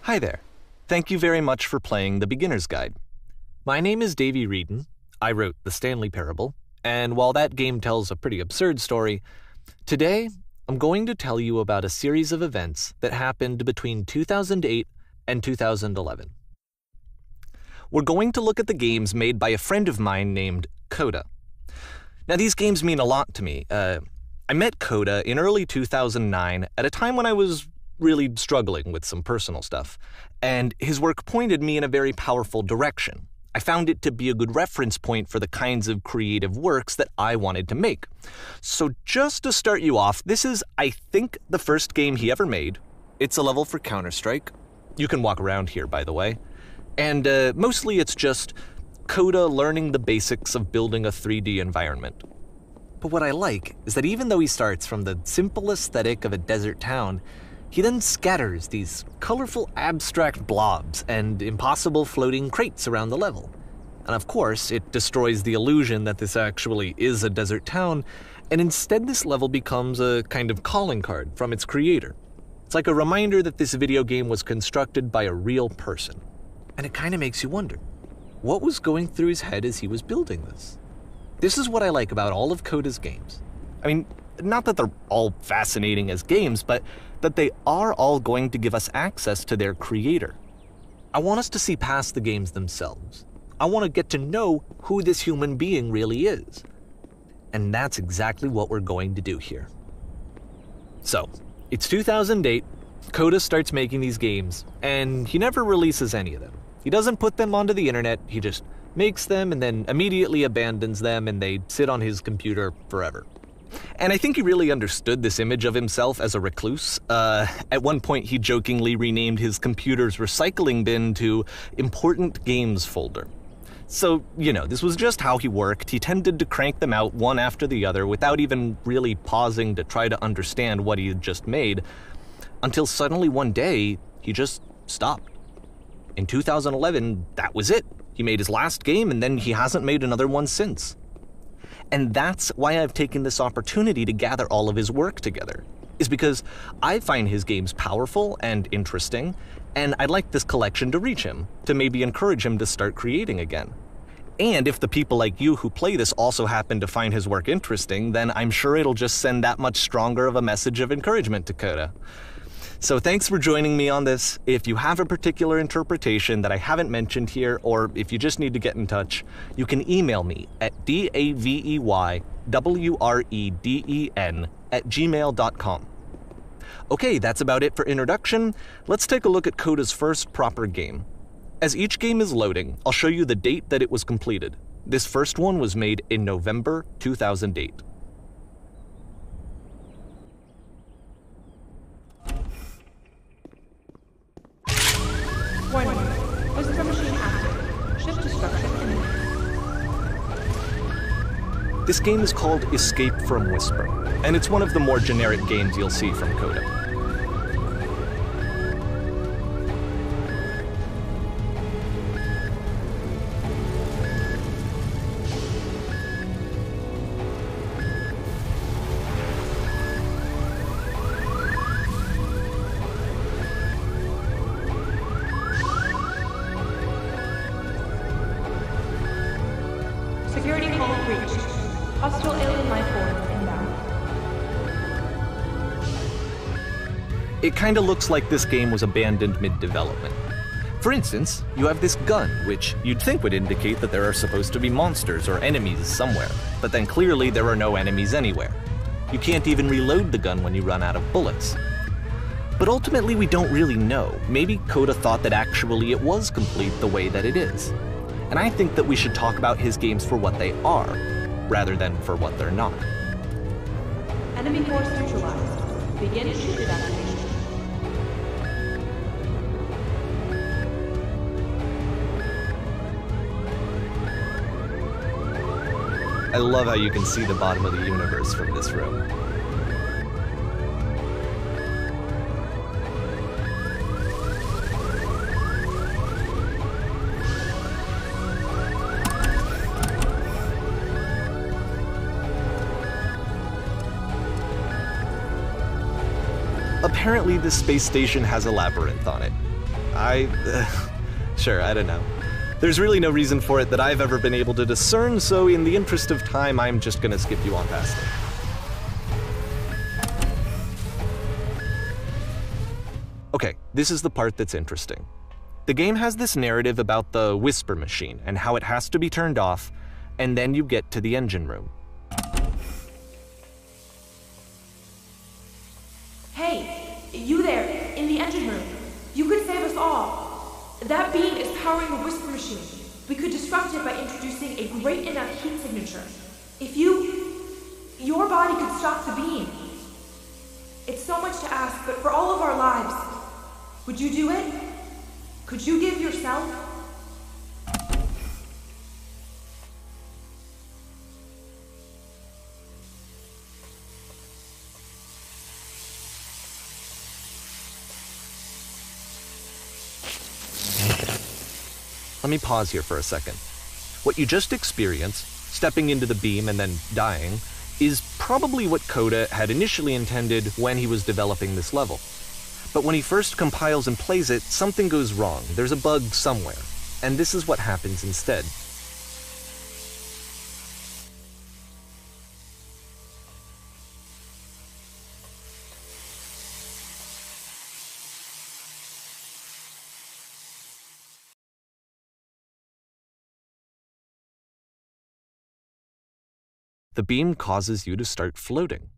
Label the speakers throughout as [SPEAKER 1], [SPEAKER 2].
[SPEAKER 1] Hi there. Thank you very much for playing The Beginner's Guide. My name is Davey Reedon. I wrote The Stanley Parable, and while that game tells a pretty absurd story, today I'm going to tell you about a series of events that happened between 2008 and 2011. We're going to look at the games made by a friend of mine named Coda. Now, these games mean a lot to me. I met Coda in early 2009 at a time when I was really struggling with some personal stuff, and his work pointed me in a very powerful direction. I found it to be a good reference point for the kinds of creative works that I wanted to make. So just to start you off, this is, I think, the first game he ever made. It's a level for Counter-Strike. You can walk around here, by the way. And mostly it's just Coda learning the basics of building a 3D environment. But what I like is that even though he starts from the simple aesthetic of a desert town, he then scatters these colorful abstract blobs and impossible floating crates around the level. And of course, it destroys the illusion that this actually is a desert town, and instead this level becomes a kind of calling card from its creator. It's like a reminder that this video game was constructed by a real person. And it kind of makes you wonder, what was going through his head as he was building this? This is what I like about all of Coda's games. I mean, not that they're all fascinating as games, but that they are all going to give us access to their creator. I want us to see past the games themselves. I want to get to know who this human being really is. And that's exactly what we're going to do here. So, it's 2008, Coda starts making these games, and he never releases any of them. He doesn't put them onto the internet, he just makes them and then immediately abandons them, and they sit on his computer forever. And I think he really understood this image of himself as a recluse. At one point, he jokingly renamed his computer's recycling bin to Important Games Folder. So, this was just how he worked. He tended to crank them out one after the other without even really pausing to try to understand what he had just made, until suddenly one day, he just stopped. In 2011, that was it. He made his last game, and then he hasn't made another one since. And that's why I've taken this opportunity to gather all of his work together, is because I find his games powerful and interesting, and I'd like this collection to reach him, to maybe encourage him to start creating again. And if the people like you who play this also happen to find his work interesting, then I'm sure it'll just send that much stronger of a message of encouragement to Coda. So thanks for joining me on this. If you have a particular interpretation that I haven't mentioned here, or if you just need to get in touch, you can email me at daveyWreden@gmail.com. Okay, that's about it for introduction. Let's take a look at Coda's first proper game. As each game is loading, I'll show you the date that it was completed. This first one was made in November 2008.
[SPEAKER 2] Warning. Whisper machine active. Ship destruction imminent.
[SPEAKER 1] This game is called Escape from Whisper, and it's one of the more generic games you'll see from Coda.
[SPEAKER 2] Security call reached. Hostile alien life form inbound.
[SPEAKER 1] It kinda looks like this game was abandoned mid-development. For instance, you have this gun, which you'd think would indicate that there are supposed to be monsters or enemies somewhere, but then clearly there are no enemies anywhere. You can't even reload the gun when you run out of bullets. But ultimately we don't really know. Maybe Coda thought that actually it was complete the way that it is. And I think that we should talk about his games for what they are, rather than for what they're not.
[SPEAKER 2] Enemy force neutralized. Begin ship evacuation.
[SPEAKER 1] I love how you can see the bottom of the universe from this room. Apparently, this space station has a labyrinth on it. Sure, I don't know. There's really no reason for it that I've ever been able to discern, so in the interest of time, I'm just gonna skip you on past it. Okay, this is the part that's interesting. The game has this narrative about the whisper machine and how it has to be turned off, and then you get to the engine room.
[SPEAKER 2] Hey, you there, in the engine room. You could save us all. That beam is powering the whisper machine. We could disrupt it by introducing a great enough heat signature. If your body could stop the beam. It's so much to ask, but for all of our lives, would you do it? Could you give yourself?
[SPEAKER 1] Let me pause here for a second. What you just experienced, stepping into the beam and then dying, is probably what Coda had initially intended when he was developing this level. But when he first compiles and plays it, something goes wrong. There's a bug somewhere. And this is what happens instead. The beam causes you to start floating.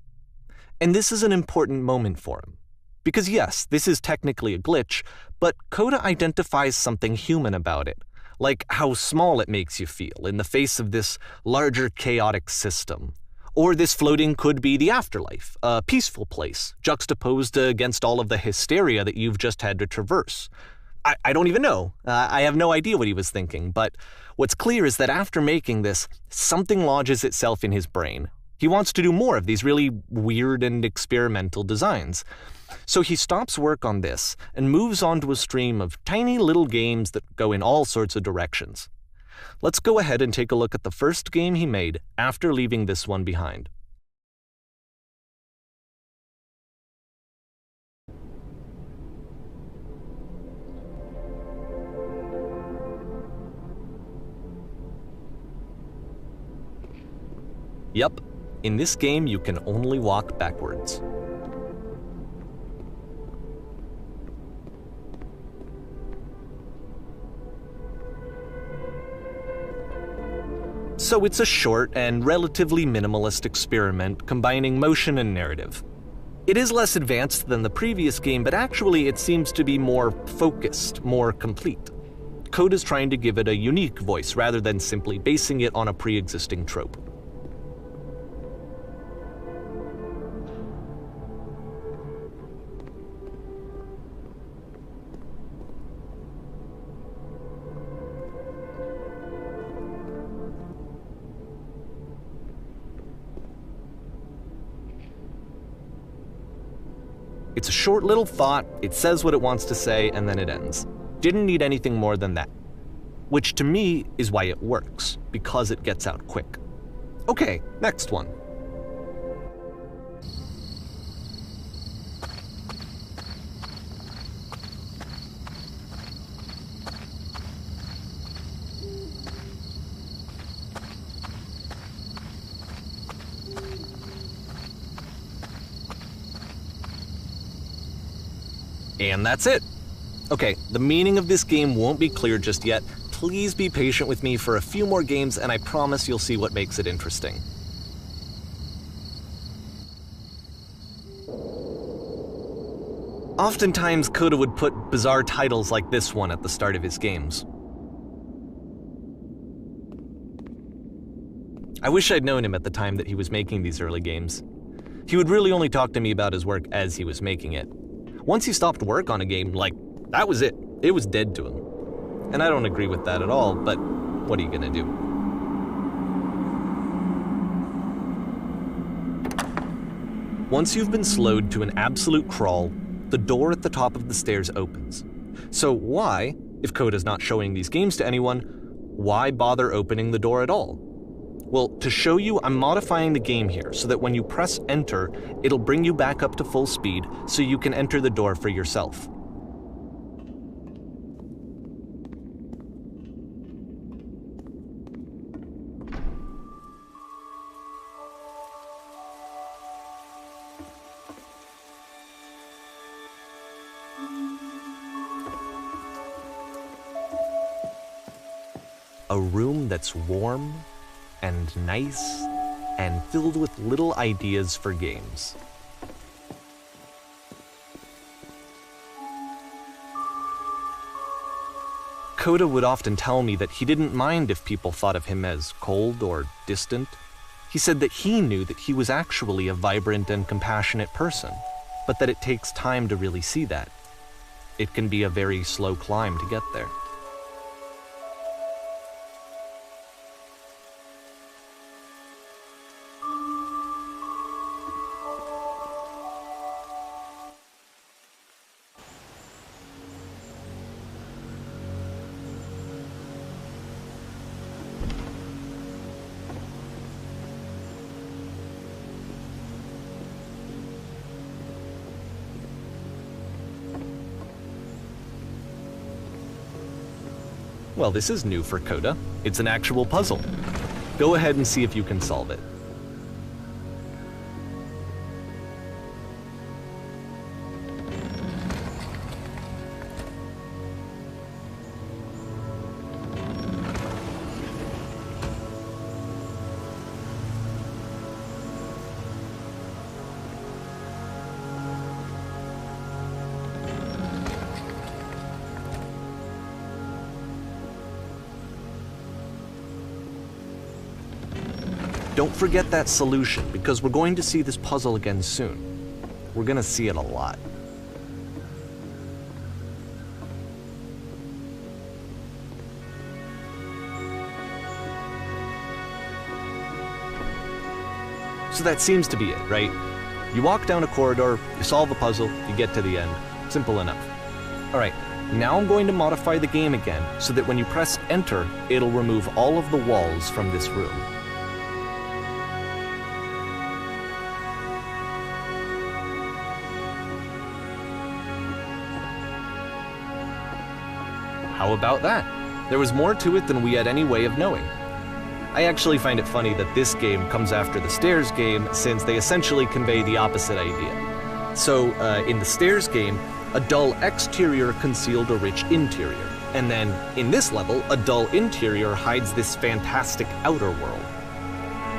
[SPEAKER 1] And this is an important moment for him. Because yes, this is technically a glitch, but Coda identifies something human about it, like how small it makes you feel in the face of this larger chaotic system. Or this floating could be the afterlife, a peaceful place, juxtaposed against all of the hysteria that you've just had to traverse. I don't even know. I have no idea what he was thinking, but what's clear is that after making this, something lodges itself in his brain. He wants to do more of these really weird and experimental designs. So he stops work on this and moves on to a stream of tiny little games that go in all sorts of directions. Let's go ahead and take a look at the first game he made after leaving this one behind. Yup, in this game you can only walk backwards. So it's a short and relatively minimalist experiment combining motion and narrative. It is less advanced than the previous game, but actually it seems to be more focused, more complete. Coda's trying to give it a unique voice rather than simply basing it on a pre-existing trope. It's a short little thought, it says what it wants to say, and then it ends. Didn't need anything more than that. Which to me is why it works, because it gets out quick. Okay, next one. And that's it. Okay, the meaning of this game won't be clear just yet. Please be patient with me for a few more games, and I promise you'll see what makes it interesting. Oftentimes, Coda would put bizarre titles like this one at the start of his games. I wish I'd known him at the time that he was making these early games. He would really only talk to me about his work as he was making it. Once he stopped work on a game, that was it. It was dead to him. And I don't agree with that at all, but what are you gonna do? Once you've been slowed to an absolute crawl, the door at the top of the stairs opens. So why, if Coda's not showing these games to anyone, why bother opening the door at all? Well, to show you, I'm modifying the game here so that when you press enter, it'll bring you back up to full speed so you can enter the door for yourself. a room that's warm and nice and filled with little ideas for games. Coda would often tell me that he didn't mind if people thought of him as cold or distant. He said that he knew that he was actually a vibrant and compassionate person, but that it takes time to really see that. It can be a very slow climb to get there. Well, this is new for Coda. It's an actual puzzle. Go ahead and see if you can solve it. Don't forget that solution, because we're going to see this puzzle again soon. We're going to see it a lot. So that seems to be it, right? You walk down a corridor, you solve a puzzle, you get to the end. Simple enough. All right, now I'm going to modify the game again so that when you press enter, it'll remove all of the walls from this room. How about that? There was more to it than we had any way of knowing. I actually find it funny that this game comes after the Stairs game, since they essentially convey the opposite idea. So, in the Stairs game, a dull exterior concealed a rich interior. And then, in this level, a dull interior hides this fantastic outer world.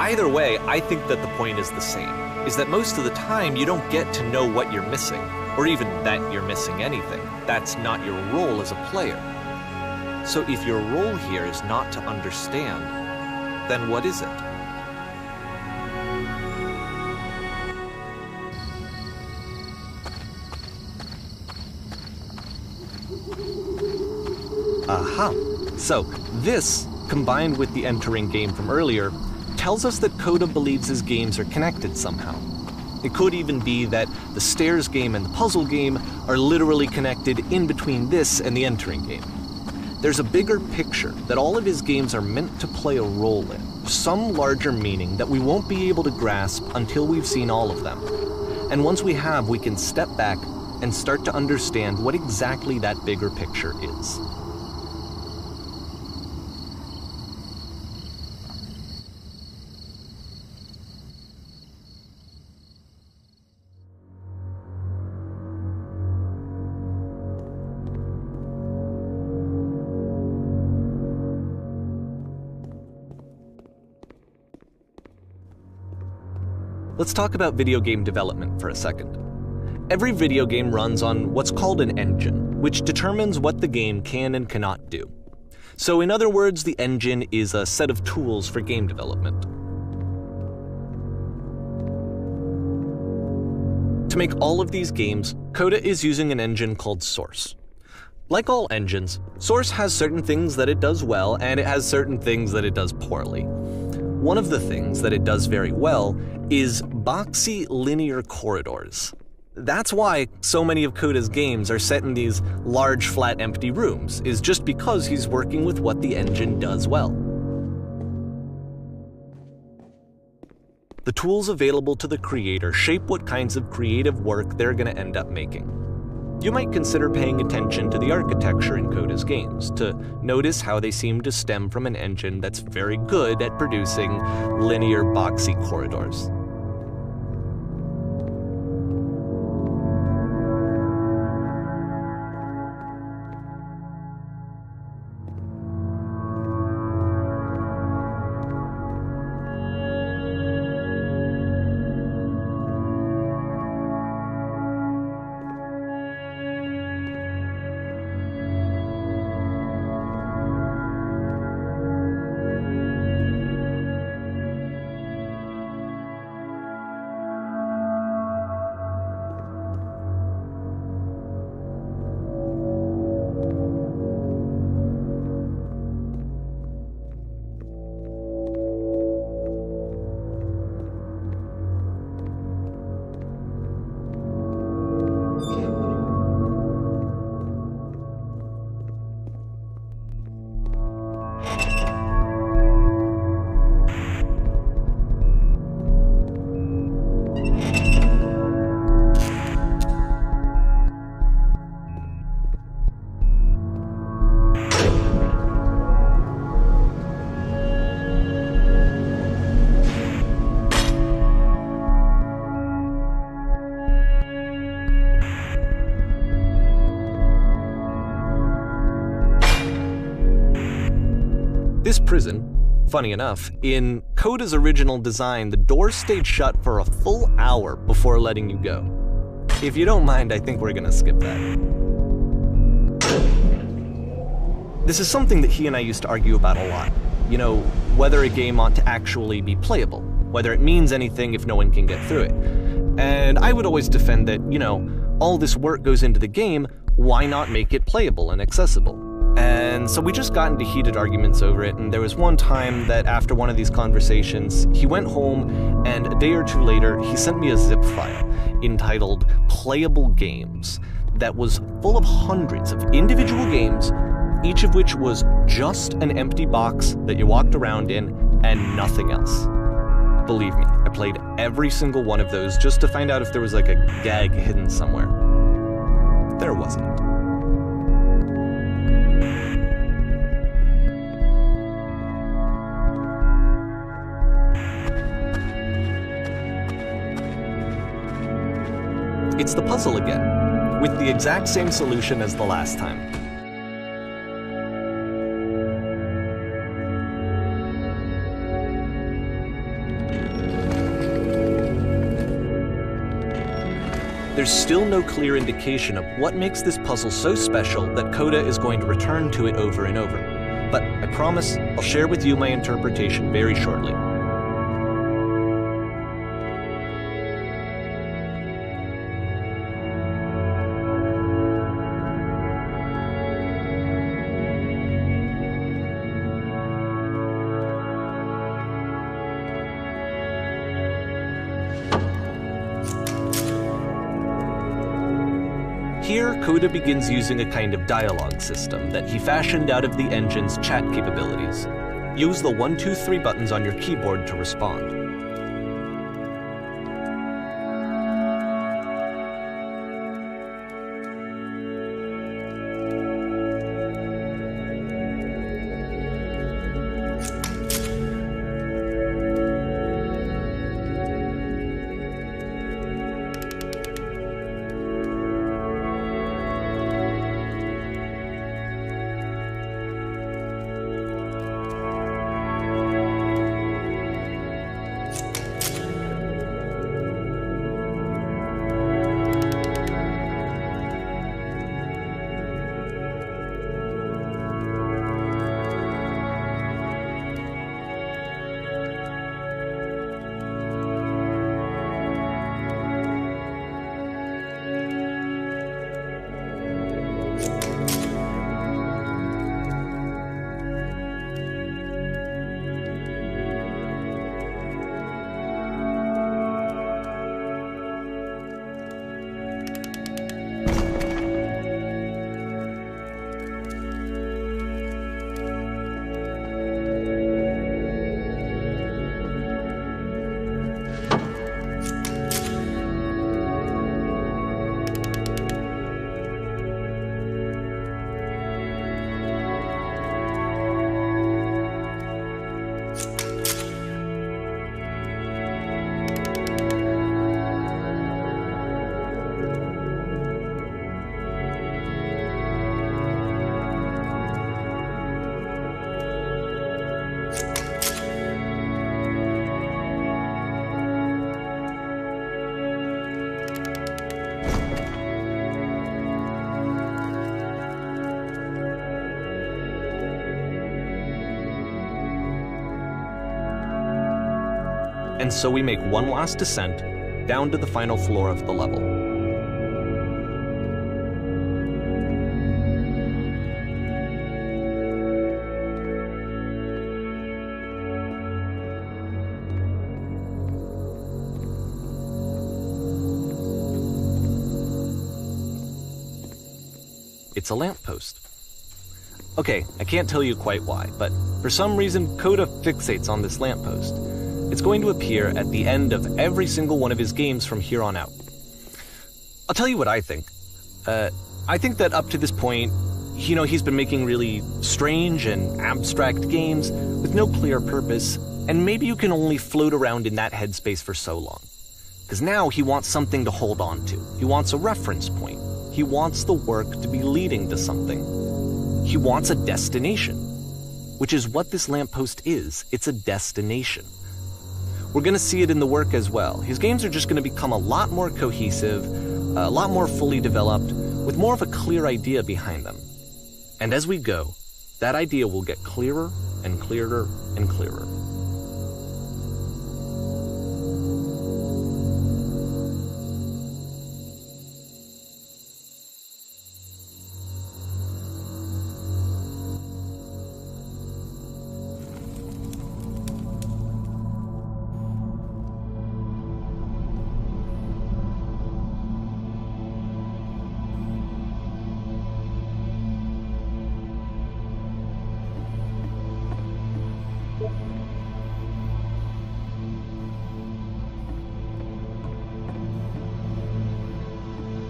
[SPEAKER 1] Either way, I think that the point is the same, is that most of the time you don't get to know what you're missing, or even that you're missing anything. That's not your role as a player. So if your role here is not to understand, then what is it? Aha! So this, combined with the entering game from earlier, tells us that Coda believes his games are connected somehow. It could even be that the Stairs game and the puzzle game are literally connected in between this and the entering game. There's a bigger picture that all of his games are meant to play a role in, some larger meaning that we won't be able to grasp until we've seen all of them. And once we have, we can step back and start to understand what exactly that bigger picture is. Let's talk about video game development for a second. Every video game runs on what's called an engine, which determines what the game can and cannot do. So in other words, the engine is a set of tools for game development. To make all of these games, Coda is using an engine called Source. Like all engines, Source has certain things that it does well, and it has certain things that it does poorly. One of the things that it does very well is boxy linear corridors. That's why so many of Coda's games are set in these large, flat, empty rooms, is just because he's working with what the engine does well. The tools available to the creator shape what kinds of creative work they're going to end up making. You might consider paying attention to the architecture in Coda's games, to notice how they seem to stem from an engine that's very good at producing linear, boxy corridors. prison. Funny enough, in Coda's original design, the doors stayed shut for a full hour before letting you go. If you don't mind, I think we're gonna skip that. This is something that he and I used to argue about a lot. You know, whether a game ought to actually be playable, whether it means anything if no one can get through it. And I would always defend that, you know, all this work goes into the game, why not make it playable and accessible? And so we just got into heated arguments over it, and there was one time that after one of these conversations, he went home, and a day or two later, he sent me a zip file entitled Playable Games that was full of hundreds of individual games, each of which was just an empty box that you walked around in and nothing else. Believe me, I played every single one of those just to find out if there was like a gag hidden somewhere. There wasn't. It's the puzzle again, with the exact same solution as the last time. There's still no clear indication of what makes this puzzle so special that Coda is going to return to it over and over. But I promise I'll share with you my interpretation very shortly. Here, Coda begins using a kind of dialogue system that he fashioned out of the engine's chat capabilities. Use the 1, 2, 3 buttons on your keyboard to respond. And so we make one last descent down to the final floor of the level. It's a lamppost. Okay, I can't tell you quite why, but for some reason Coda fixates on this lamppost. It's going to appear at the end of every single one of his games from here on out. I'll tell you what I think. I think that up to this point, you know, he's been making really strange and abstract games with no clear purpose, and maybe you can only float around in that headspace for so long. Because now he wants something to hold on to. He wants a reference point. He wants the work to be leading to something. He wants a destination. which is what this lamppost is. It's a destination. We're going to see it in the work as well. His games are just going to become a lot more cohesive, a lot more fully developed, with more of a clear idea behind them. And as we go, that idea will get clearer and clearer and clearer.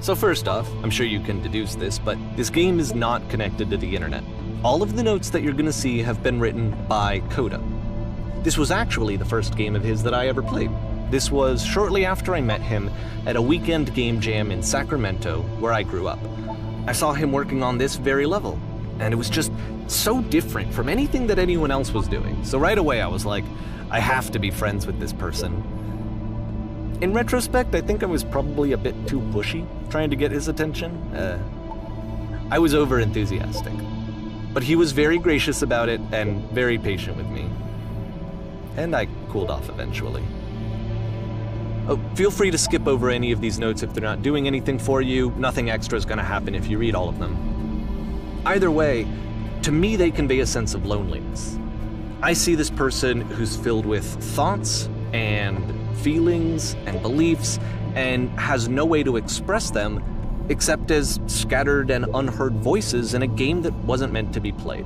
[SPEAKER 1] So first off, I'm sure you can deduce this, but this game is not connected to the internet. All of the notes that you're gonna see have been written by Coda. This was actually the first game of his that I ever played. This was shortly after I met him at a weekend game jam in Sacramento, where I grew up. I saw him working on this very level, and it was just so different from anything that anyone else was doing. So right away I was like, I have to be friends with this person. In retrospect, I think I was probably a bit too pushy, trying to get his attention. I was over-enthusiastic. But he was very gracious about it and very patient with me. And I cooled off eventually. Oh, feel free to skip over any of these notes if they're not doing anything for you. Nothing extra is going to happen if you read all of them. Either way, to me they convey a sense of loneliness. I see this person who's filled with thoughts and feelings and beliefs and has no way to express them except as scattered and unheard voices in a game that wasn't meant to be played.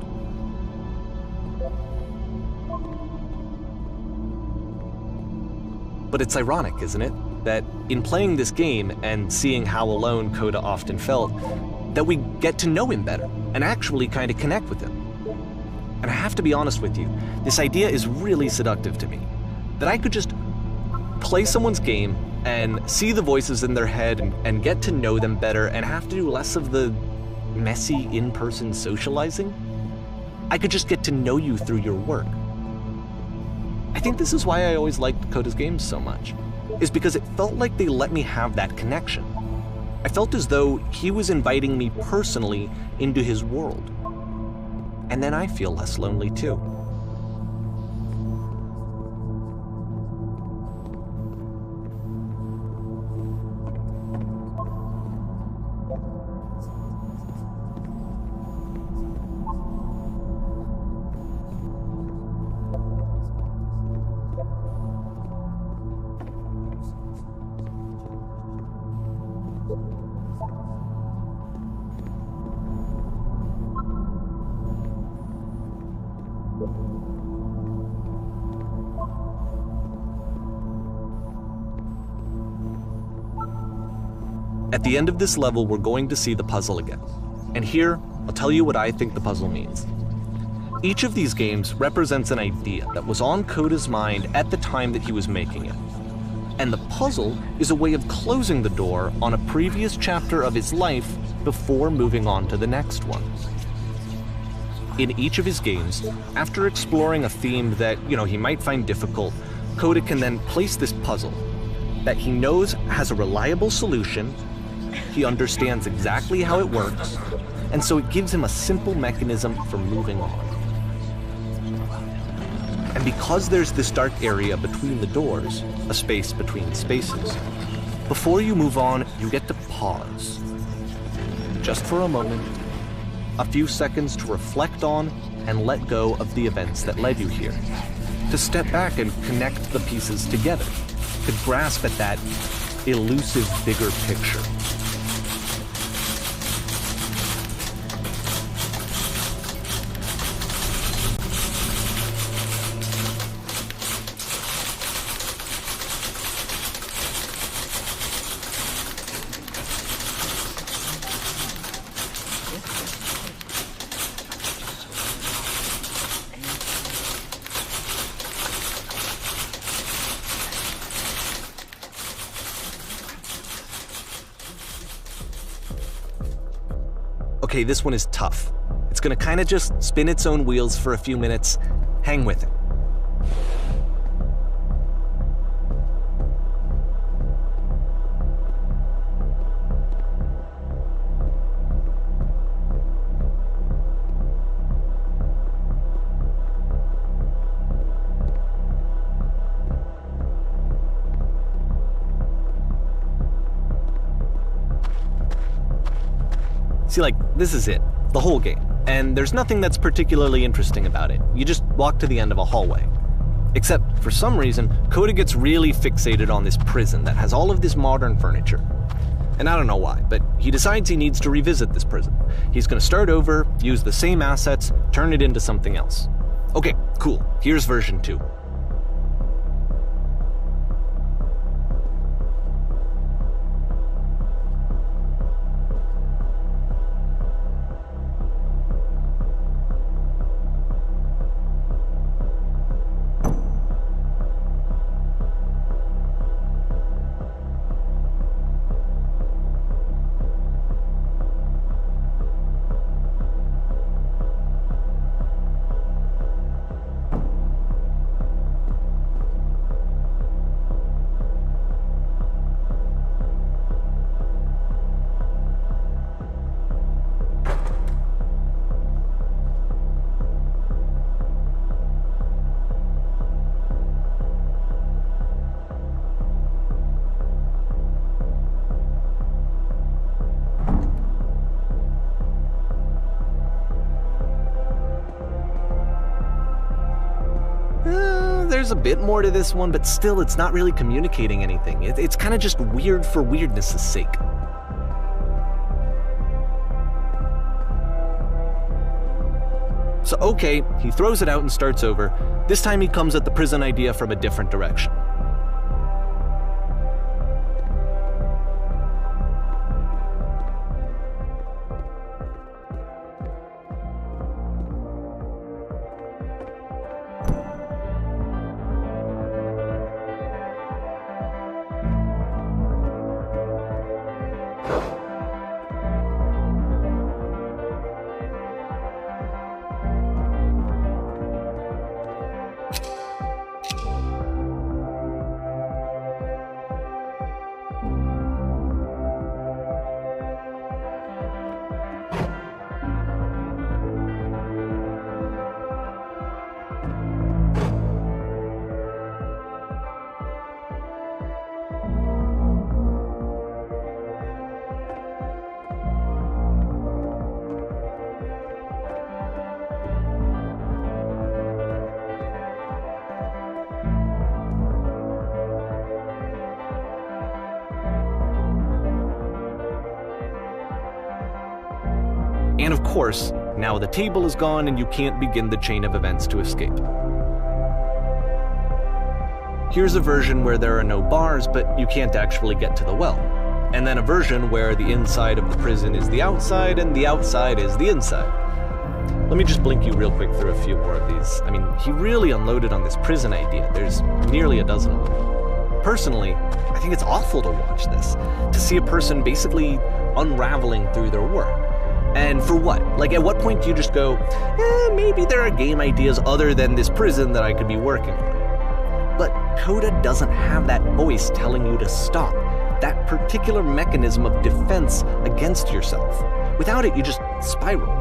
[SPEAKER 1] But it's ironic, isn't it, that in playing this game and seeing how alone Coda often felt, that we get to know him better and actually kind of connect with him. And I have to be honest with you, this idea is really seductive to me, that I could just play someone's game and see the voices in their head and get to know them better and have to do less of the messy in-person socializing. I could just get to know you through your work. I think this is why I always liked Coda's games so much, is because it felt like they let me have that connection. I felt as though he was inviting me personally into his world. And then I feel less lonely too. At the end of this level, we're going to see the puzzle again. And here, I'll tell you what I think the puzzle means. Each of these games represents an idea that was on Coda's mind at the time that he was making it. And the puzzle is a way of closing the door on a previous chapter of his life before moving on to the next one. In each of his games, after exploring a theme that, he might find difficult, Coda can then place this puzzle that he knows has a reliable solution, he understands exactly how it works, and so it gives him a simple mechanism for moving on. And because there's this dark area between the doors, a space between spaces, before you move on, you get to pause. Just for a moment, a few seconds to reflect on and let go of the events that led you here, to step back and connect the pieces together, to grasp at that elusive bigger picture. Okay, this one is tough. It's gonna kinda just spin its own wheels for a few minutes. Hang with it. See, this is it, the whole game, and there's nothing that's particularly interesting about it. You just walk to the end of a hallway. Except, for some reason, Coda gets really fixated on this prison that has all of this modern furniture. And I don't know why, but he decides he needs to revisit this prison. He's gonna start over, use the same assets, turn it into something else. Okay, cool, here's version 2. There's a bit more to this one, but still it's not really communicating anything. It's kind of just weird for weirdness' sake. So okay, he throws it out and starts over. This time he comes at the prison idea from a different direction. And of course, now the table is gone and you can't begin the chain of events to escape. Here's a version where there are no bars, but you can't actually get to the well. And then a version where the inside of the prison is the outside and the outside is the inside. Let me just blink you real quick through a few more of these. I mean, he really unloaded on this prison idea. There's nearly a dozen of them. Personally, I think it's awful to watch this, to see a person basically unraveling through their work. And for what? At what point do you just go, maybe there are game ideas other than this prison that I could be working on? But Coda doesn't have that voice telling you to stop, that particular mechanism of defense against yourself. Without it, you just spiral.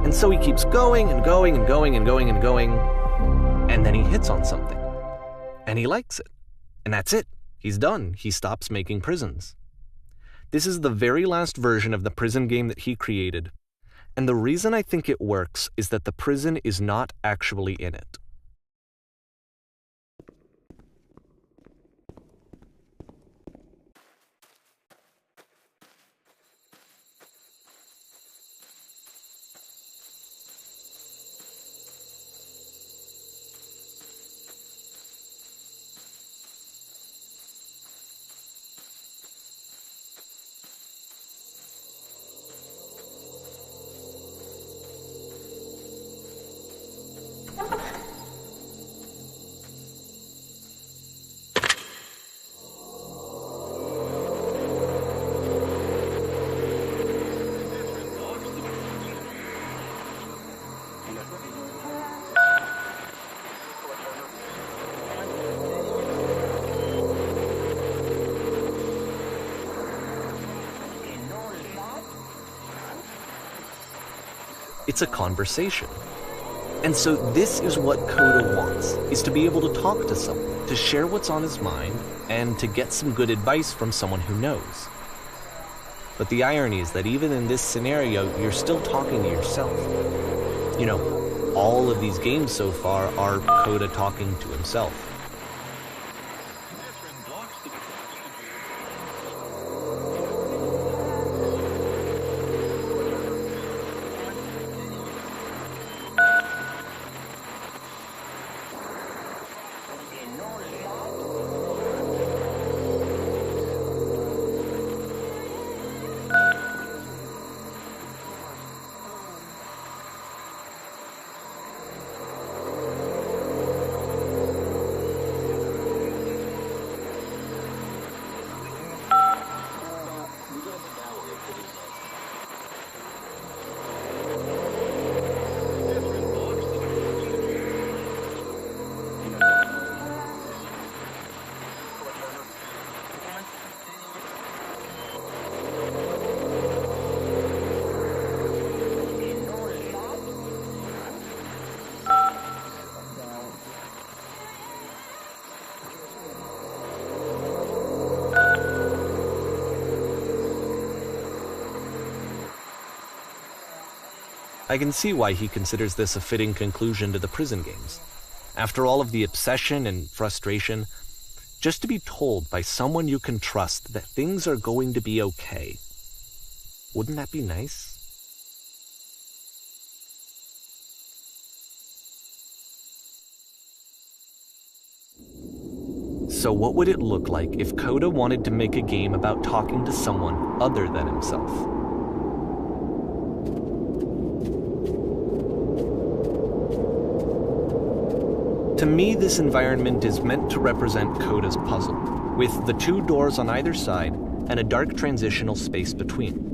[SPEAKER 1] And so he keeps going and going and going and going and going, and then he hits on something. And he likes it. And that's it. He's done. He stops making prisons. This is the very last version of the prison game that he created, and the reason I think it works is that the prison is not actually in it. It's a conversation. And so this is what Coda wants, is to be able to talk to someone, to share what's on his mind, and to get some good advice from someone who knows. But the irony is that even in this scenario, you're still talking to yourself. You know, all of these games so far are Coda talking to himself. I can see why he considers this a fitting conclusion to the prison games. After all of the obsession and frustration, just to be told by someone you can trust that things are going to be okay. Wouldn't that be nice? So what would it look like if Coda wanted to make a game about talking to someone other than himself? To me, this environment is meant to represent Coda's puzzle, with the two doors on either side and a dark transitional space between.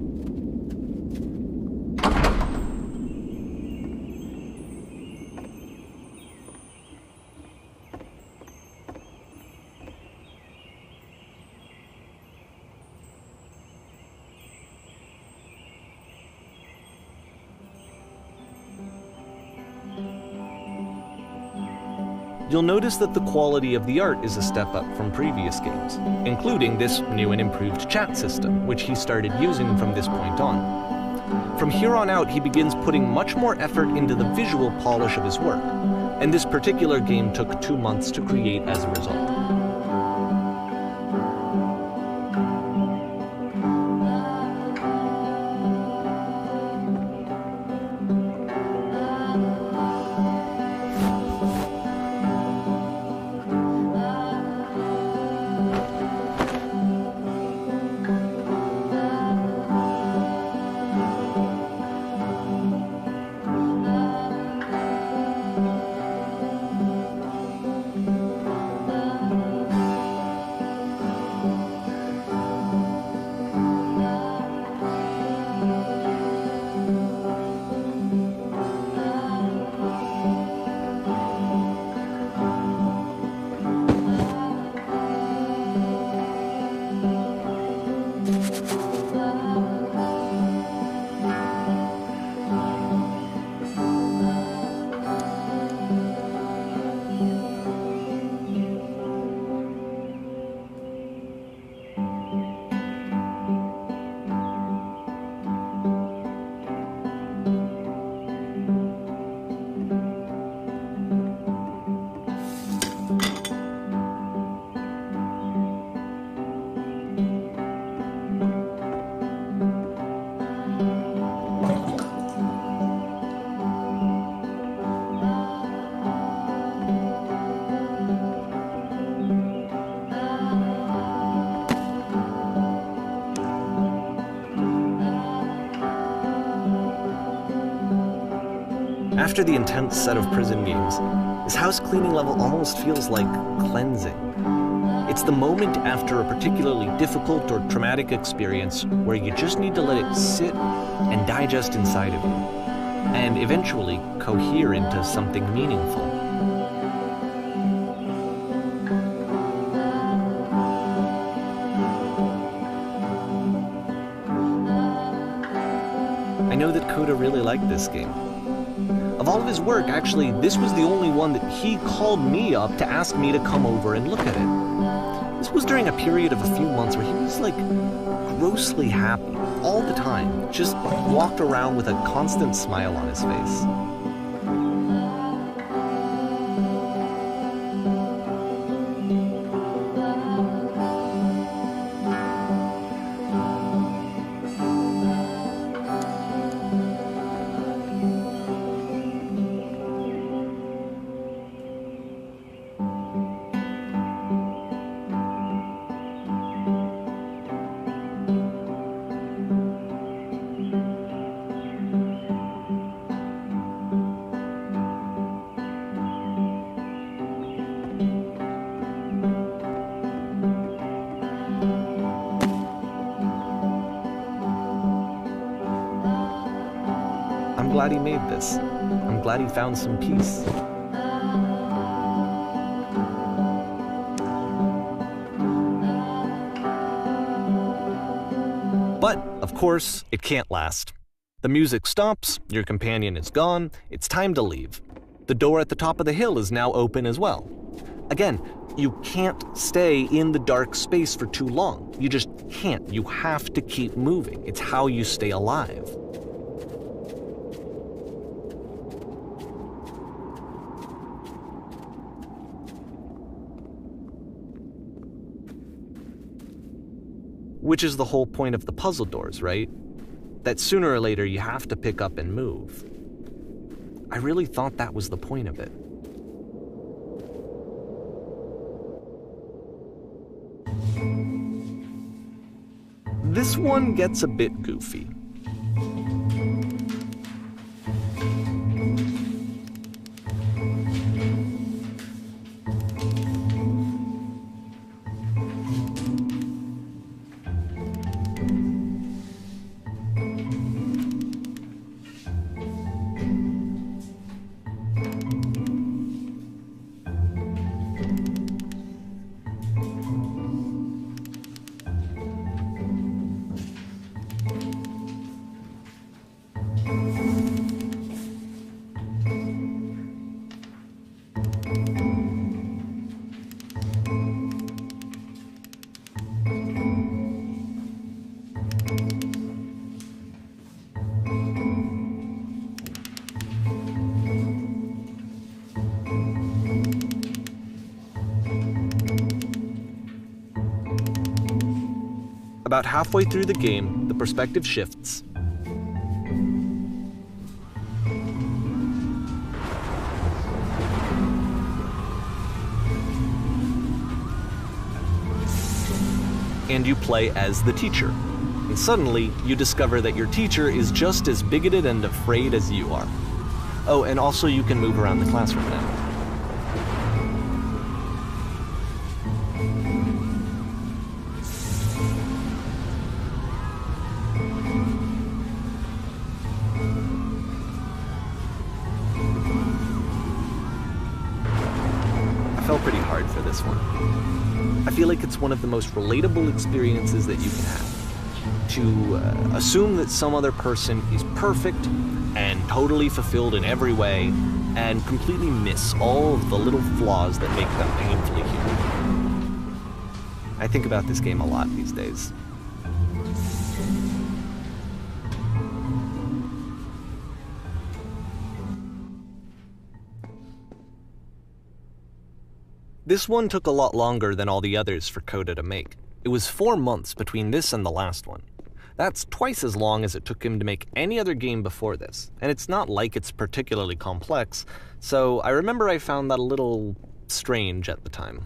[SPEAKER 1] You'll notice that the quality of the art is a step up from previous games, including this new and improved chat system, which he started using from this point on. From here on out, he begins putting much more effort into the visual polish of his work, and this particular game took 2 months to create as a result. After the intense set of prison games, this house cleaning level almost feels like cleansing. It's the moment after a particularly difficult or traumatic experience where you just need to let it sit and digest inside of you, and eventually cohere into something meaningful. I know that Coda really liked this game. Of all of his work, actually, this was the only one that he called me up to ask me to come over and look at it. This was during a period of a few months where he was like grossly happy all the time, just walked around with a constant smile on his face. I'm glad he made this. I'm glad he found some peace. But, of course, it can't last. The music stops, your companion is gone, it's time to leave. The door at the top of the hill is now open as well. Again, you can't stay in the dark space for too long. You just can't. You have to keep moving. It's how you stay alive. Which is the whole point of the puzzle doors, right? That sooner or later you have to pick up and move. I really thought that was the point of it. This one gets a bit goofy. About halfway through the game, the perspective shifts. And you play as the teacher. And suddenly, you discover that your teacher is just as bigoted and afraid as you are. Oh, and also you can move around the classroom now. I felt pretty hard for this one. I feel like it's one of the most relatable experiences that you can have. To assume that some other person is perfect and totally fulfilled in every way, and completely miss all of the little flaws that make them painfully human. I think about this game a lot these days. This one took a lot longer than all the others for Coda to make. It was 4 months between this and the last one. That's twice as long as it took him to make any other game before this, and it's not like it's particularly complex, so I remember I found that a little strange at the time.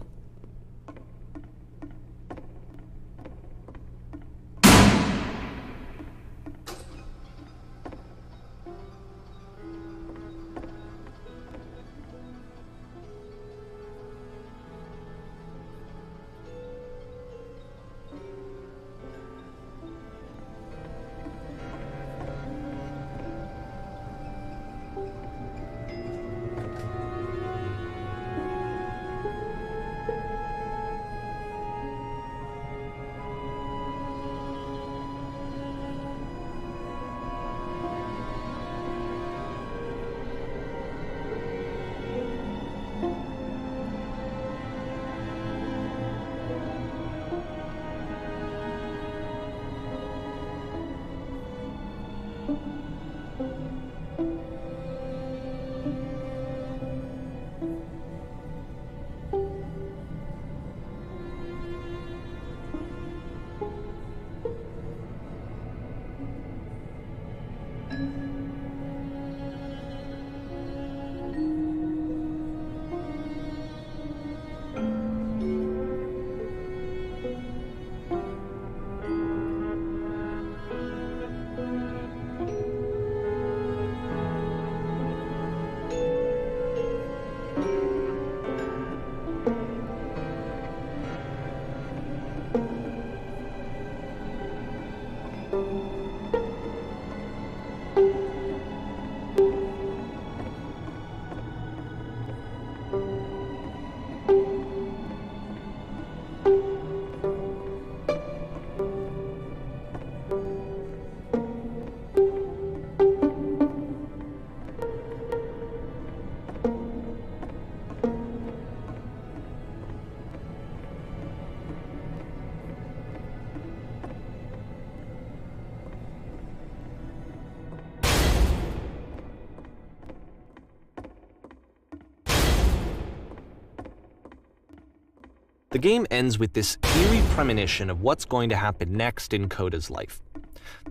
[SPEAKER 1] The game ends with this eerie premonition of what's going to happen next in Coda's life.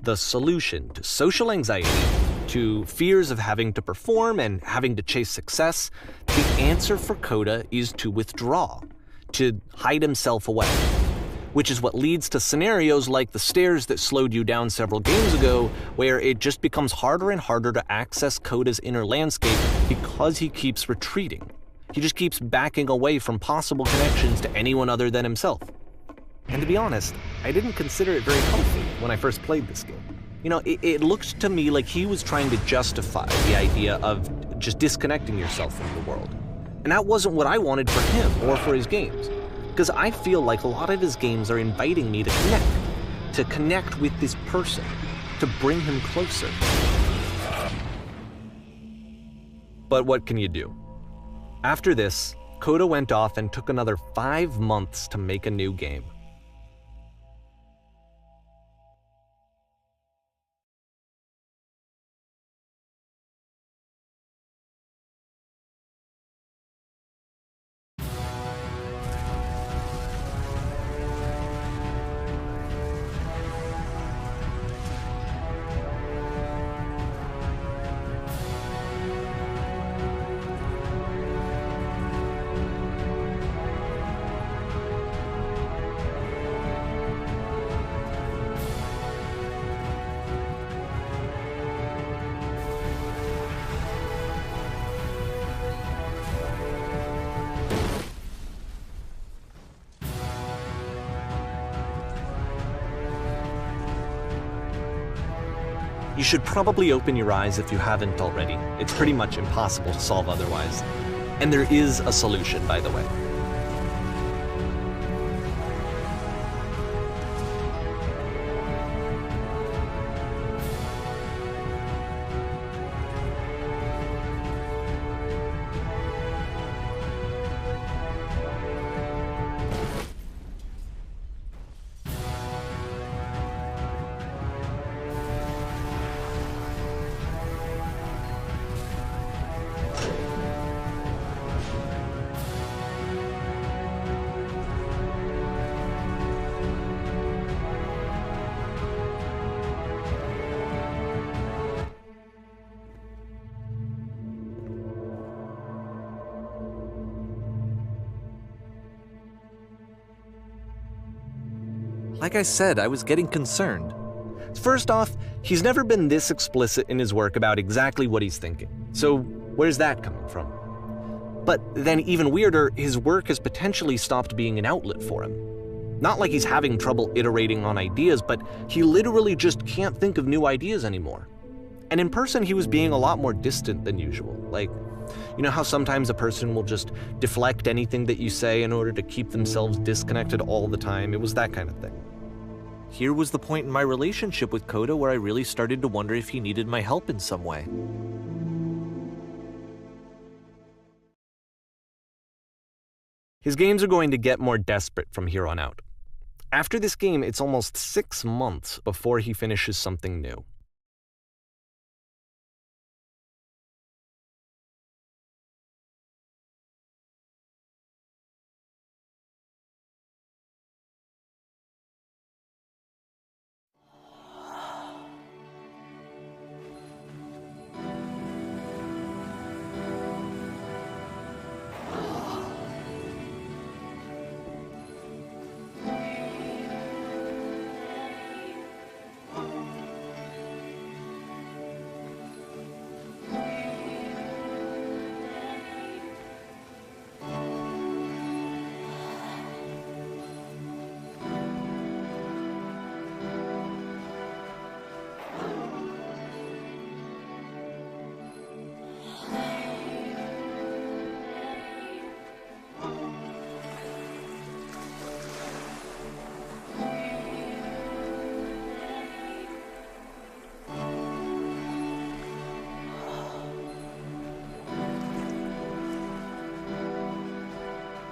[SPEAKER 1] The solution to social anxiety, to fears of having to perform and having to chase success, the answer for Coda is to withdraw, to hide himself away. Which is what leads to scenarios like the stairs that slowed you down several games ago, where it just becomes harder and harder to access Coda's inner landscape because he keeps retreating. He just keeps backing away from possible connections to anyone other than himself. And to be honest, I didn't consider it very healthy when I first played this game. It looked to me like he was trying to justify the idea of just disconnecting yourself from the world. And that wasn't what I wanted for him or for his games. Because I feel like a lot of his games are inviting me to connect with this person, to bring him closer. But what can you do? After this, Coda went off and took another 5 months to make a new game. You should probably open your eyes if you haven't already. It's pretty much impossible to solve otherwise. And there is a solution, by the way. Like I said, I was getting concerned. First off, he's never been this explicit in his work about exactly what he's thinking. So where's that coming from? But then even weirder, his work has potentially stopped being an outlet for him. Not like he's having trouble iterating on ideas, but he literally just can't think of new ideas anymore. And in person, he was being a lot more distant than usual. Like, you know how sometimes a person will just deflect anything that you say in order to keep themselves disconnected all the time? It was that kind of thing. Here was the point in my relationship with Coda where I really started to wonder if he needed my help in some way. His games are going to get more desperate from here on out. After this game, it's almost 6 months before he finishes something new.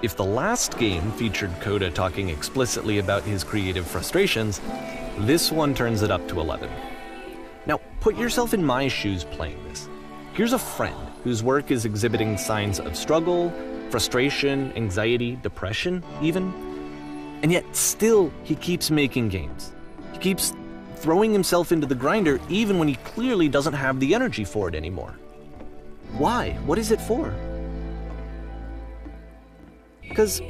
[SPEAKER 1] If the last game featured Coda talking explicitly about his creative frustrations, this one turns it up to 11. Now, put yourself in my shoes playing this. Here's a friend whose work is exhibiting signs of struggle, frustration, anxiety, depression, even. And yet, still, he keeps making games. He keeps throwing himself into the grinder even when he clearly doesn't have the energy for it anymore. Why? What is it for? Because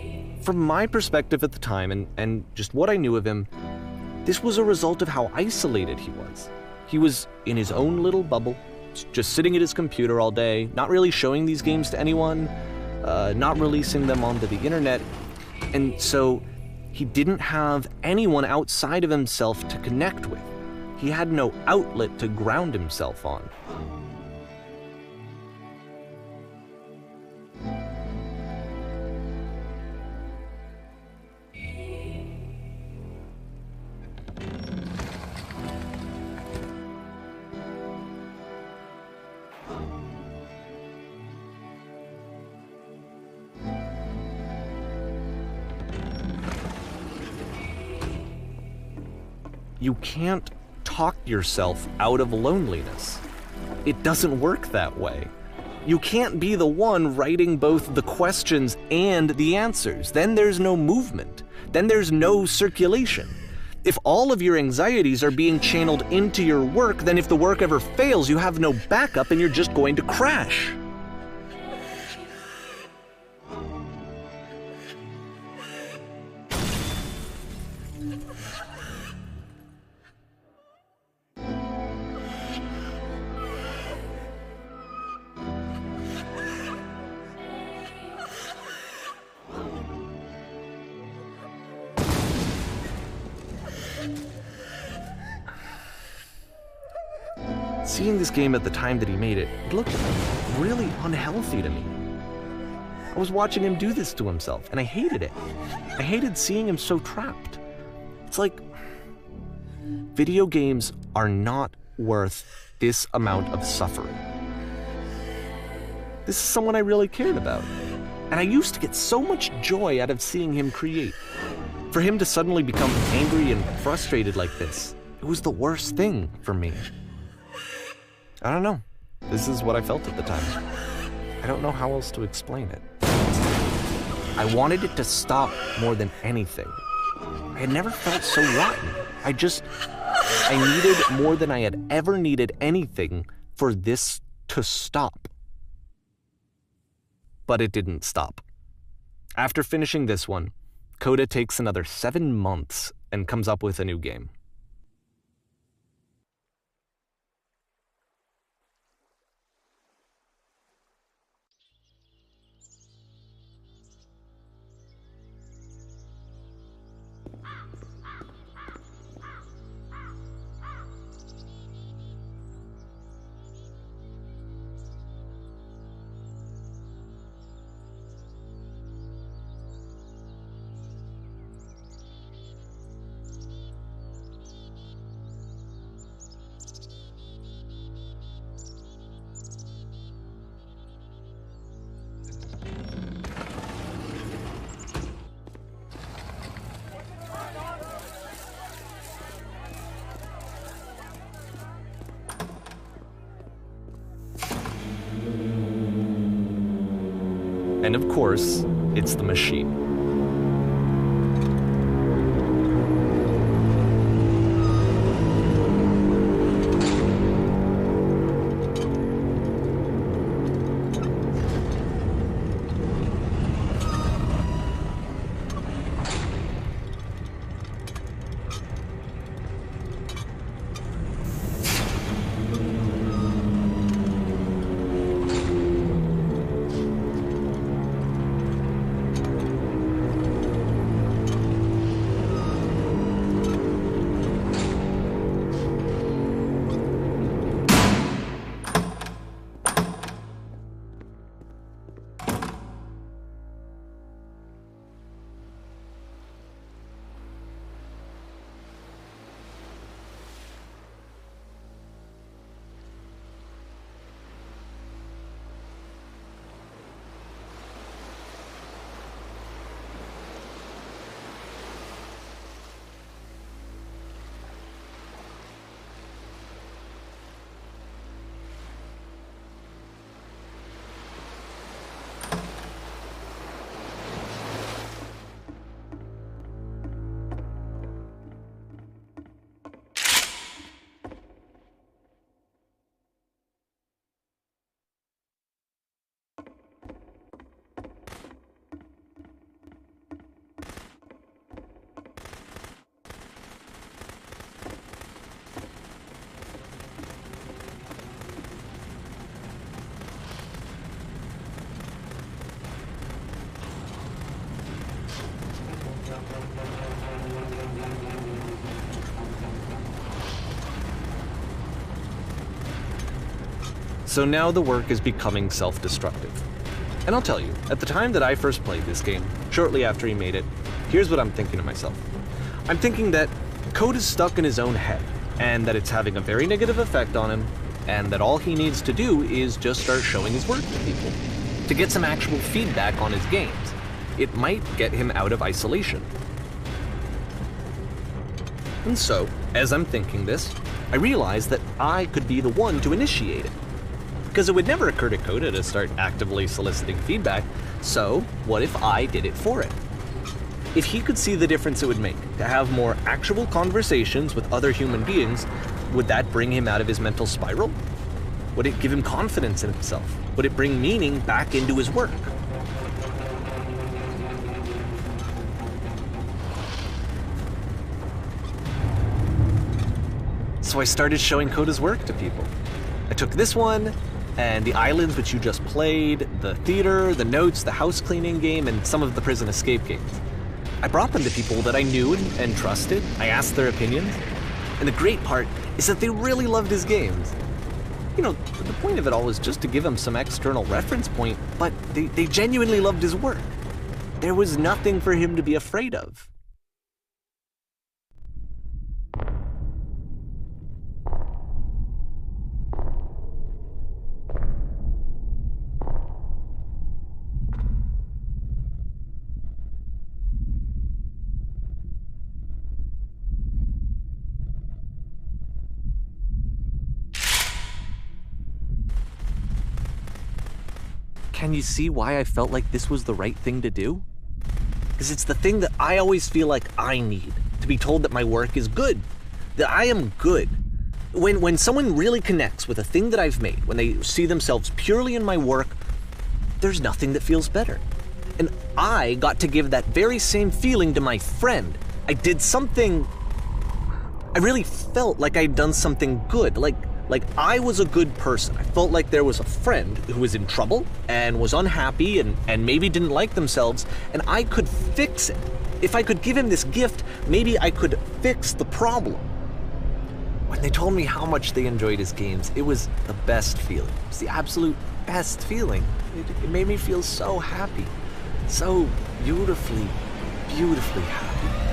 [SPEAKER 1] from my perspective at the time and just what I knew of him, this was a result of how isolated he was. He was in his own little bubble, just sitting at his computer all day, not really showing these games to anyone, not releasing them onto the internet, and so he didn't have anyone outside of himself to connect with. He had no outlet to ground himself on. You can't talk yourself out of loneliness. It doesn't work that way. You can't be the one writing both the questions and the answers. Then there's no movement. Then there's no circulation. If all of your anxieties are being channeled into your work, then if the work ever fails, you have no backup and you're just going to crash. Seeing this game at the time that he made it, it looked really unhealthy to me. I was watching him do this to himself, and I hated it. I hated seeing him so trapped. It's like, video games are not worth this amount of suffering. This is someone I really cared about, and I used to get so much joy out of seeing him create. For him to suddenly become angry and frustrated like this, it was the worst thing for me. I don't know. This is what I felt at the time. I don't know how else to explain it. I wanted it to stop more than anything. I had never felt so rotten. I needed more than I had ever needed anything for this to stop. But it didn't stop. After finishing this one, Coda takes another 7 months and comes up with a new game. And of course, it's the machine. So now the work is becoming self-destructive. And I'll tell you, at the time that I first played this game, shortly after he made it, here's what I'm thinking to myself. I'm thinking that code is stuck in his own head, and that it's having a very negative effect on him, and that all he needs to do is just start showing his work to people, to get some actual feedback on his games. It might get him out of isolation. And so, as I'm thinking this, I realize that I could be the one to initiate it. Because it would never occur to Coda to start actively soliciting feedback, so what if I did it for it? If he could see the difference it would make to have more actual conversations with other human beings, would that bring him out of his mental spiral? Would it give him confidence in himself? Would it bring meaning back into his work? So I started showing Coda's work to people. I took this one, and the islands which you just played, the theater, the notes, the house cleaning game, and some of the prison escape games. I brought them to people that I knew and trusted. I asked their opinions. And the great part is that they really loved his games. You know, the point of it all was just to give him some external reference point, but they genuinely loved his work. There was nothing for him to be afraid of. Can you see why I felt like this was the right thing to do? Because it's the thing that I always feel like I need, to be told that my work is good, that I am good. When someone really connects with a thing that I've made, when they see themselves purely in my work, there's nothing that feels better. And I got to give that very same feeling to my friend. I did something, I really felt like I'd done something good, like I was a good person. I felt like there was a friend who was in trouble and was unhappy and maybe didn't like themselves, and I could fix it. If I could give him this gift, maybe I could fix the problem. When they told me how much they enjoyed his games, it was the best feeling. It was the absolute best feeling. It made me feel so happy. So beautifully, beautifully happy.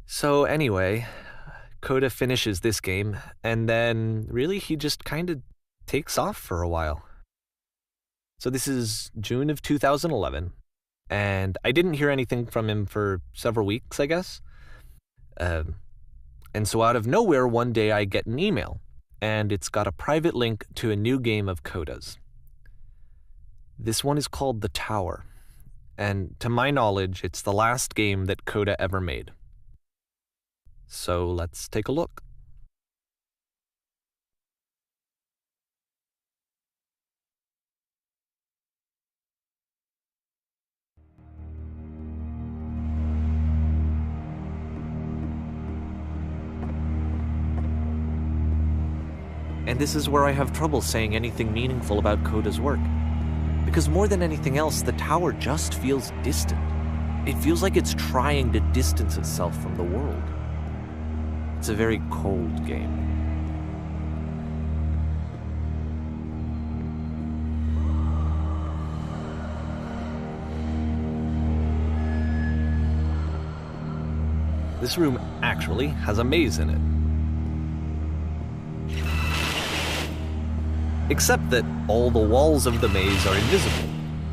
[SPEAKER 1] So anyway, Coda finishes this game, and then really he just kind of takes off for a while. So this is June of 2011, and I didn't hear anything from him for several weeks, I guess. And so out of nowhere, one day I get an email, and it's got a private link to a new game of Coda's. This one is called The Tower, and to my knowledge, it's the last game that Coda ever made. So let's take a look. And this is where I have trouble saying anything meaningful about Coda's work. Because more than anything else, the tower just feels distant. It feels like it's trying to distance itself from the world. It's a very cold game. This room actually has a maze in it. Except that all the walls of the maze are invisible.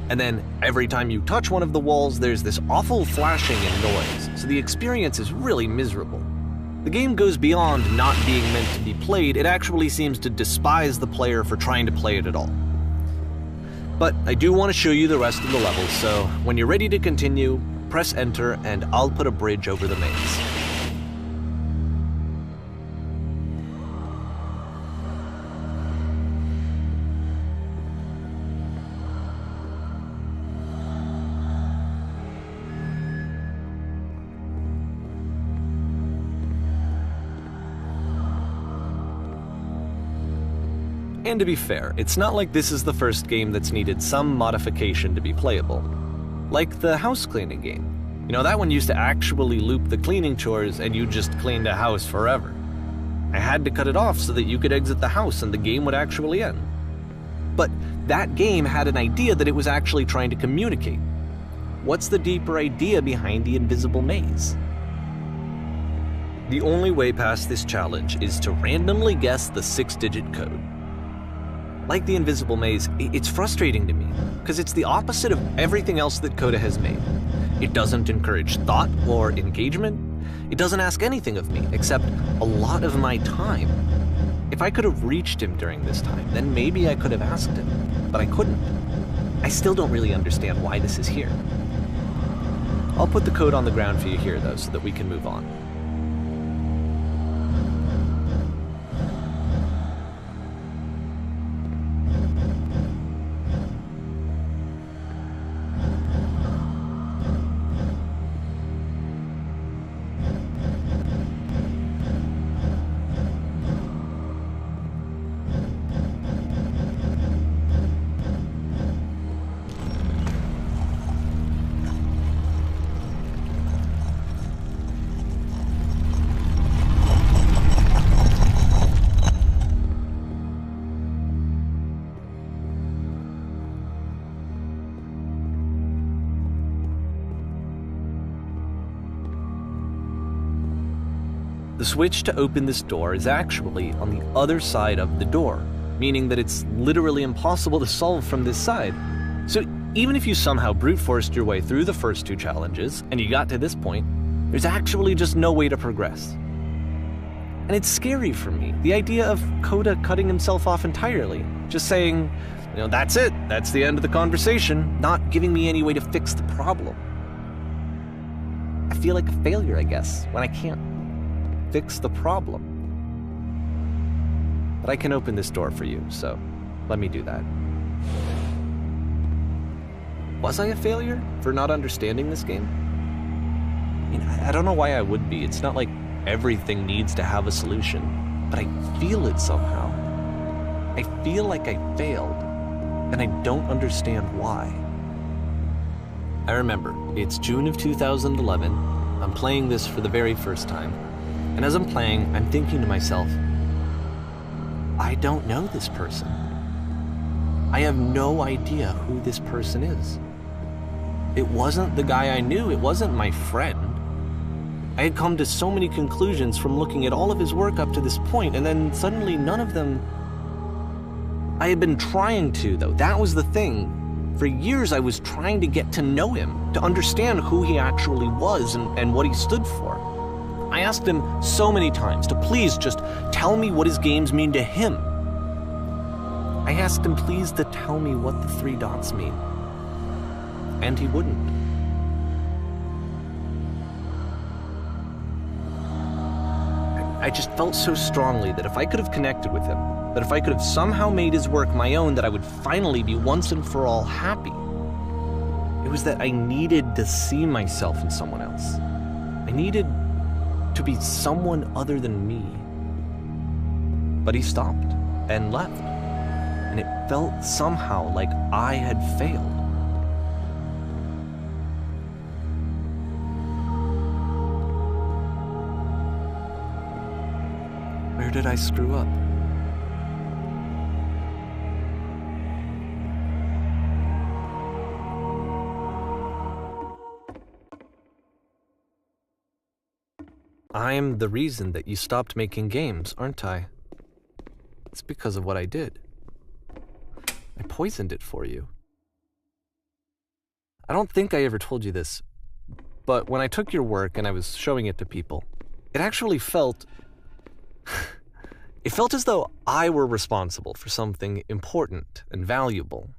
[SPEAKER 1] And then every time you touch one of the walls, there's this awful flashing and noise, so the experience is really miserable. The game goes beyond not being meant to be played, it actually seems to despise the player for trying to play it at all. But I do want to show you the rest of the levels, so when you're ready to continue, press enter and I'll put a bridge over the maze. And to be fair, it's not like this is the first game that's needed some modification to be playable. Like the house cleaning game. That one used to actually loop the cleaning chores and you just cleaned a house forever. I had to cut it off so that you could exit the house and the game would actually end. But that game had an idea that it was actually trying to communicate. What's the deeper idea behind the invisible maze? The only way past this challenge is to randomly guess the 6-digit code. Like the invisible maze, it's frustrating to me, because it's the opposite of everything else that Coda has made. It doesn't encourage thought or engagement. It doesn't ask anything of me, except a lot of my time. If I could have reached him during this time, then maybe I could have asked him, but I couldn't. I still don't really understand why this is here. I'll put the code on the ground for you here, though, so that we can move on. The switch to open this door is actually on the other side of the door, meaning that it's literally impossible to solve from this side. So even if you somehow brute forced your way through the first 2 challenges and you got to this point, there's actually just no way to progress. And it's scary for me, the idea of Coda cutting himself off entirely, just saying, that's it, that's the end of the conversation, not giving me any way to fix the problem. I feel like a failure, I guess, when I can't fix the problem. But I can open this door for you, so let me do that. Was I a failure for not understanding this game? I don't know why I would be. It's not like everything needs to have a solution, but I feel it somehow. I feel like I failed, and I don't understand why. I remember, it's June of 2011. I'm playing this for the very first time. And as I'm playing, I'm thinking to myself, I don't know this person. I have no idea who this person is. It wasn't the guy I knew, it wasn't my friend. I had come to so many conclusions from looking at all of his work up to this point, and then suddenly none of them... I had been trying to, though. That was the thing. For years I was trying to get to know him, to understand who he actually was and what he stood for. I asked him so many times to please just tell me what his games mean to him. I asked him please to tell me what the 3 dots mean. And he wouldn't. I just felt so strongly that if I could have connected with him, that if I could have somehow made his work my own, that I would finally be once and for all happy. It was that I needed to see myself in someone else. I needed to be someone other than me. But he stopped and left, and it felt somehow like I had failed. Where did I screw up? I'm the reason that you stopped making games, aren't I? It's because of what I did. I poisoned it for you. I don't think I ever told you this, but when I took your work and I was showing it to people, it actually felt... it felt as though I were responsible for something important and valuable.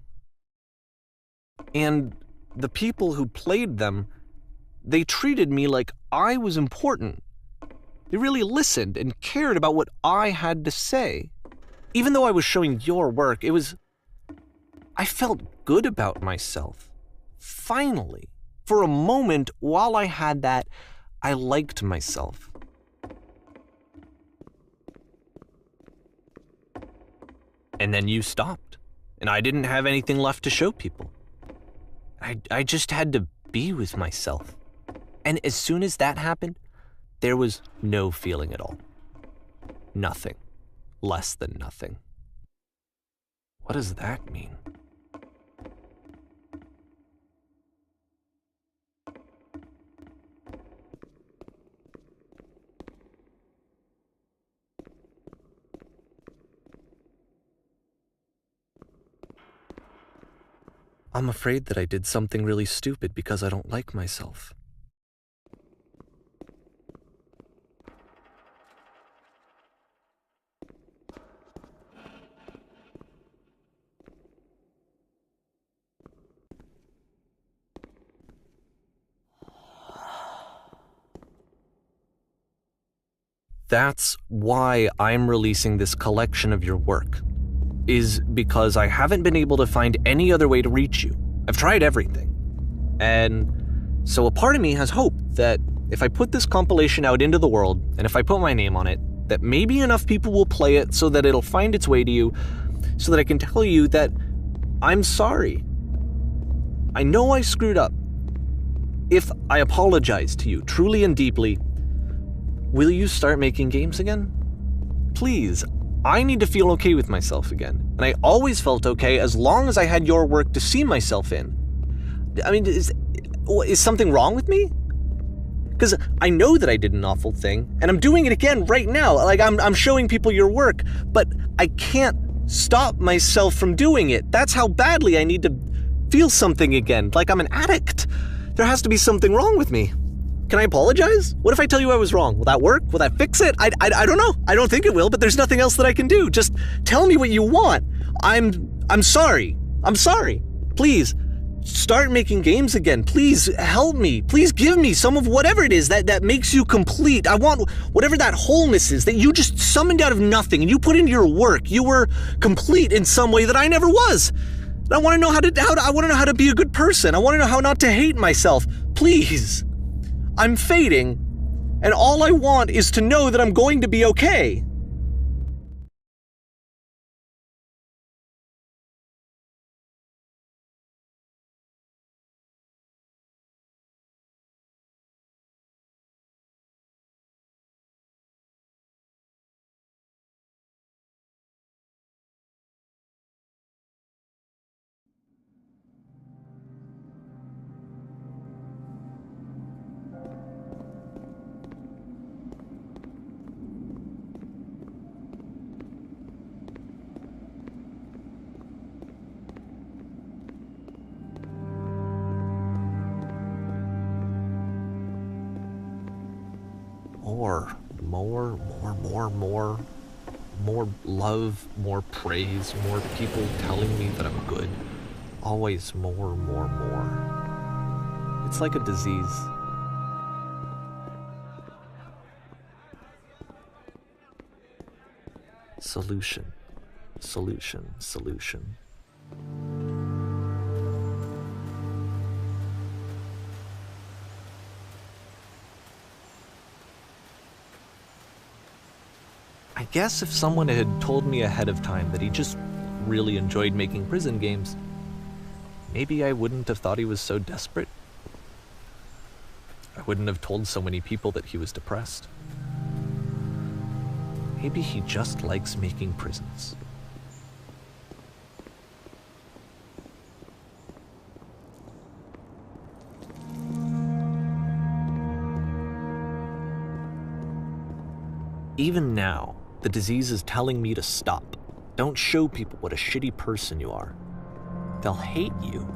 [SPEAKER 1] And the people who played them, they treated me like I was important. They really listened and cared about what I had to say. Even though I was showing your work, I felt good about myself. Finally. For a moment, while I had that, I liked myself. And then you stopped, and I didn't have anything left to show people. I just had to be with myself. And as soon as that happened, there was no feeling at all. Nothing. Less than nothing. What does that mean? I'm afraid that I did something really stupid because I don't like myself. That's why I'm releasing this collection of your work, is because I haven't been able to find any other way to reach you. I've tried everything. And so a part of me has hope that if I put this compilation out into the world, and if I put my name on it, that maybe enough people will play it so that it'll find its way to you, so that I can tell you that I'm sorry. I know I screwed up. If I apologize to you truly and deeply, will you start making games again? Please, I need to feel okay with myself again. And I always felt okay as long as I had your work to see myself in. I mean, is something wrong with me? Because I know that I did an awful thing, and I'm doing it again right now. Like, I'm showing people your work, but I can't stop myself from doing it. That's how badly I need to feel something again, like I'm an addict. There has to be something wrong with me. Can I apologize? What if I tell you I was wrong? Will that work? Will that fix it? I don't know. I don't think it will, but there's nothing else that I can do. Just tell me what you want. I'm sorry. I'm sorry. Please, start making games again. Please help me. Please give me some of whatever it is that makes you complete. I want whatever that wholeness is that you just summoned out of nothing and you put into your work. You were complete in some way that I never was. And I want to know how to be a good person. I want to know how not to hate myself. Please. I'm fading, and all I want is to know that I'm going to be okay. More love, more praise, more people telling me that I'm good. Always more. It's like a disease. Solution. I guess if someone had told me ahead of time that he just really enjoyed making prison games, maybe I wouldn't have thought he was so desperate. I wouldn't have told so many people that he was depressed. Maybe he just likes making prisons. Even now, the disease is telling me to stop. Don't show people what a shitty person you are. They'll hate you.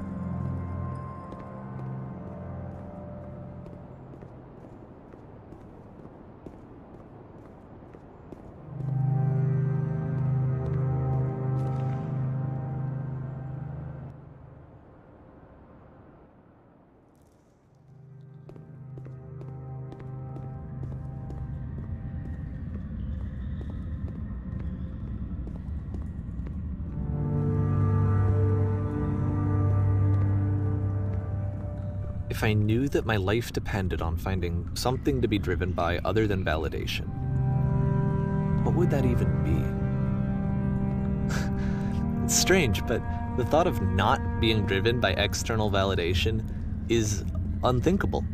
[SPEAKER 1] If I knew that my life depended on finding something to be driven by other than validation, what would that even be? It's strange, but the thought of not being driven by external validation is unthinkable.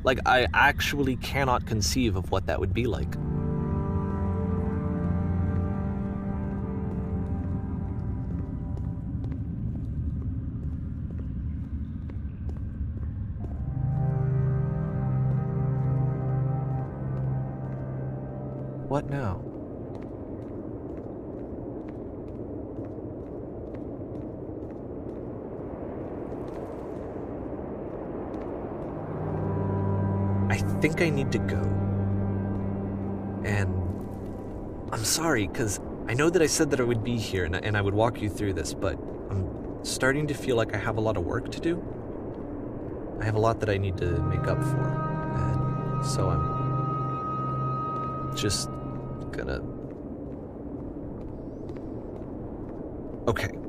[SPEAKER 1] Like, I actually cannot conceive of what that would be like. What now? I think I need to go. And I'm sorry, because I know that I said that I would be here and I would walk you through this, but I'm starting to feel like I have a lot of work to do. I have a lot that I need to make up for, and so I'm just gonna... Okay.